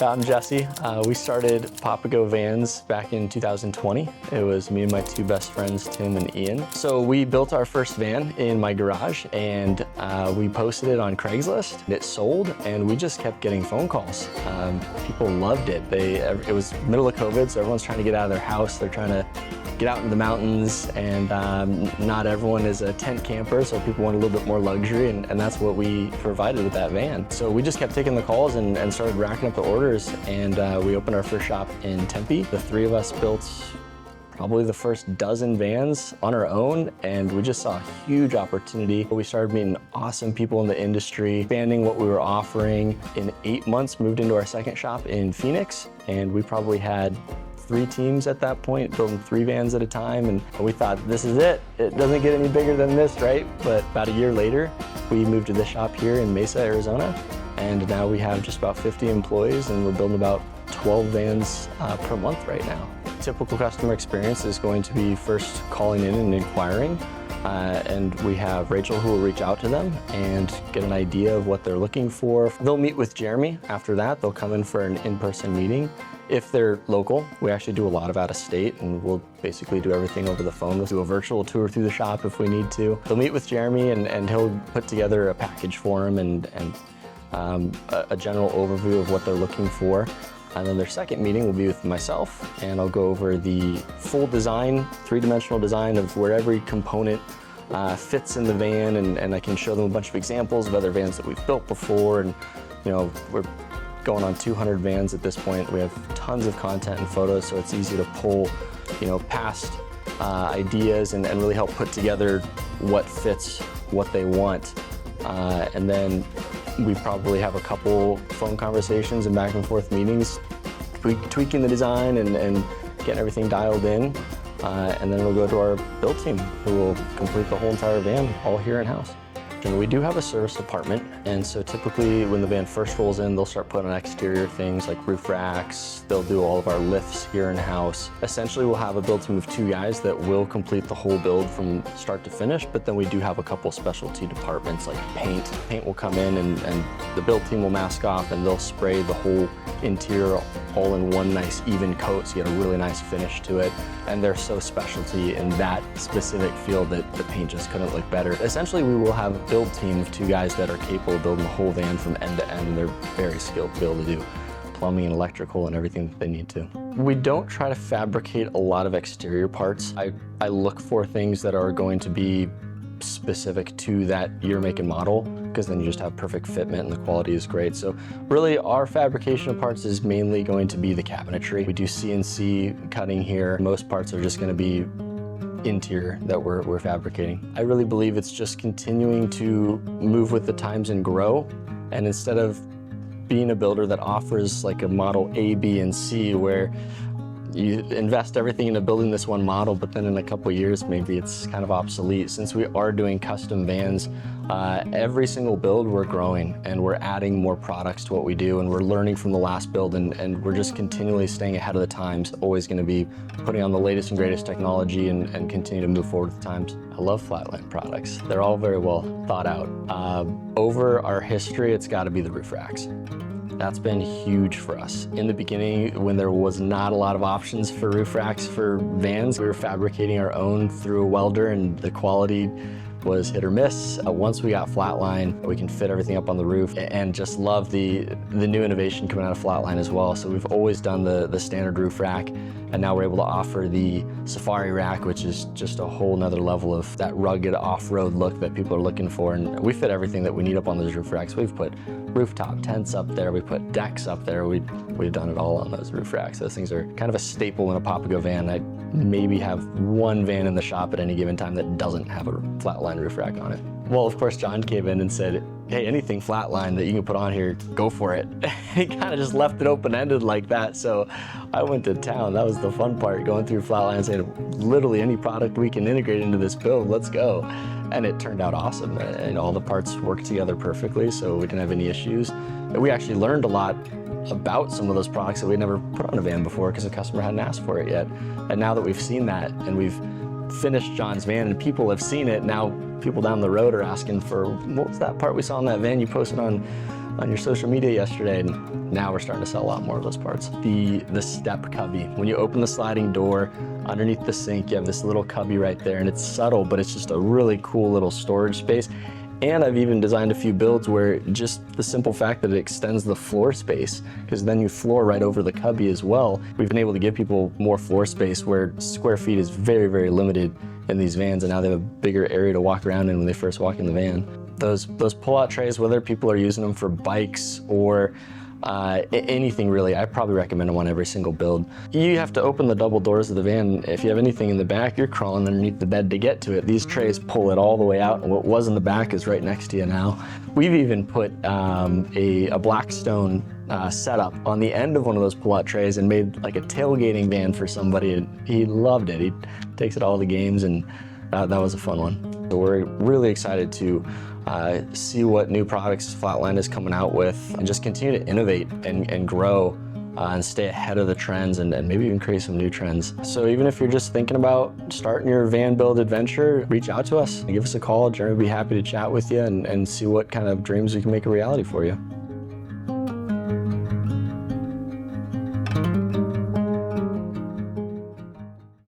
I'm Jesse. We started Papago Vans back in 2020. It was me and my two best friends, Tim and Ian. So we built our first van in my garage and we posted it on Craigslist. It sold and we just kept getting phone calls. People loved it. It was middle of COVID, so everyone's trying to get out of their house. They're trying to get out into the mountains, and not everyone is a tent camper, so people want a little bit more luxury, and that's what we provided with that van. So we just kept taking the calls and started racking up the orders, and we opened our first shop in Tempe. The three of us built probably the first dozen vans on our own, and we just saw a huge opportunity. We started meeting awesome people in the industry, expanding what we were offering. In 8 months, moved into our second shop in Phoenix, and we probably had 3 teams at that point, building 3 vans at a time, and we thought, this is it. It doesn't get any bigger than this, right? But about a year later, we moved to this shop here in Mesa, Arizona, and now we have just about 50 employees, and we're building about 12 vans per month right now. Typical customer experience is going to be first calling in and inquiring, and we have Rachel who will reach out to them and get an idea of what they're looking for. They'll meet with Jeremy. After that, they'll come in for an in-person meeting. If they're local, we actually do a lot of out-of-state, and we'll basically do everything over the phone. We'll do a virtual tour through the shop if we need to. They'll meet with Jeremy, and he'll put together a package for them and a general overview of what they're looking for. And then their second meeting will be with myself, and I'll go over the full design, 3-dimensional design of where every component fits in the van, and I can show them a bunch of examples of other vans that we've built before. And we're going on 200 vans at this point. We have tons of content and photos, so it's easy to pull, past ideas and really help put together what fits what they want. And then we probably have a couple phone conversations and back and forth meetings, tweaking the design and getting everything dialed in. And then we'll go to our build team, who will complete the whole entire van, all here in-house. And we do have a service department, and so typically when the van first rolls in, they'll start putting on exterior things like roof racks. They'll do all of our lifts here in-house. Essentially, we'll have a build team of 2 guys that will complete the whole build from start to finish, but then we do have a couple specialty departments like paint. Paint will come in and the build team will mask off, and they'll spray the whole interior all in one nice even coat, so you get a really nice finish to it. And they're so specialty in that specific field that the paint just couldn't look better. Essentially, we will have a build team of 2 guys that are capable of building the whole van from end to end, and they're very skilled to be able to do plumbing and electrical and everything that they need to. We don't try to fabricate a lot of exterior parts. I look for things that are going to be specific to that year, make, and model, because then you just have perfect fitment and the quality is great. So really our fabrication of parts is mainly going to be the cabinetry. We do CNC cutting here. Most parts are just going to be interior that we're fabricating. I really believe it's just continuing to move with the times and grow, and instead of being a builder that offers like a model A, B, and C where you invest everything into building this one model, but then in a couple of years, maybe it's kind of obsolete. Since we are doing custom vans, every single build we're growing, and we're adding more products to what we do, and we're learning from the last build, and we're just continually staying ahead of the times, always gonna be putting on the latest and greatest technology and continue to move forward with the times. I love Flatline products. They're all very well thought out. Over our history, it's gotta be the roof racks. That's been huge for us. In the beginning, when there was not a lot of options for roof racks for vans, we were fabricating our own through a welder, and the quality was hit or miss. Once we got Flatline, we can fit everything up on the roof, and just love the new innovation coming out of Flatline as well. So we've always done the standard roof rack, and now we're able to offer the Safari rack, which is just a whole nother level of that rugged off-road look that people are looking for. And we fit everything that we need up on those roof racks. We've put rooftop tents up there, we put decks up there, we've done it all on those roof racks. Those things are kind of a staple in a Papago van. I maybe have 1 van in the shop at any given time that doesn't have a Flatline roof rack on it. Well, of course, John came in and said, hey, anything Flatline that you can put on here, go for it. He kind of just left it open-ended like that, so I went to town. That was the fun part, going through Flatline and saying, literally any product we can integrate into this build, let's go. And it turned out awesome, and all the parts worked together perfectly, so we didn't have any issues. And we actually learned a lot about some of those products that we'd never put on a van before because the customer hadn't asked for it yet. And now that we've seen that and we've finished John's van and people have seen it, now people down the road are asking for, what was that part we saw in that van you posted on on your social media yesterday, and now we're starting to sell a lot more of those parts. The step cubby. When you open the sliding door, underneath the sink, you have this little cubby right there, and it's subtle, but it's just a really cool little storage space. And I've even designed a few builds where just the simple fact that it extends the floor space, because then you floor right over the cubby as well. We've been able to give people more floor space where square feet is very, very limited in these vans, and now they have a bigger area to walk around in when they first walk in the van. Those pull-out trays, whether people are using them for bikes or anything really, I probably recommend them on every single build. You have to open the double doors of the van. If you have anything in the back, you're crawling underneath the bed to get to it. These trays pull it all the way out, and what was in the back is right next to you now. We've even put a Blackstone setup on the end of one of those pull-out trays and made like a tailgating van for somebody, and he loved it. He takes it all to games, and that was a fun one. So we're really excited to see what new products Flatline is coming out with, and just continue to innovate and grow and stay ahead of the trends, and maybe even create some new trends. So even if you're just thinking about starting your van build adventure, reach out to us, give us a call. Jeremy will be happy to chat with you and see what kind of dreams we can make a reality for you.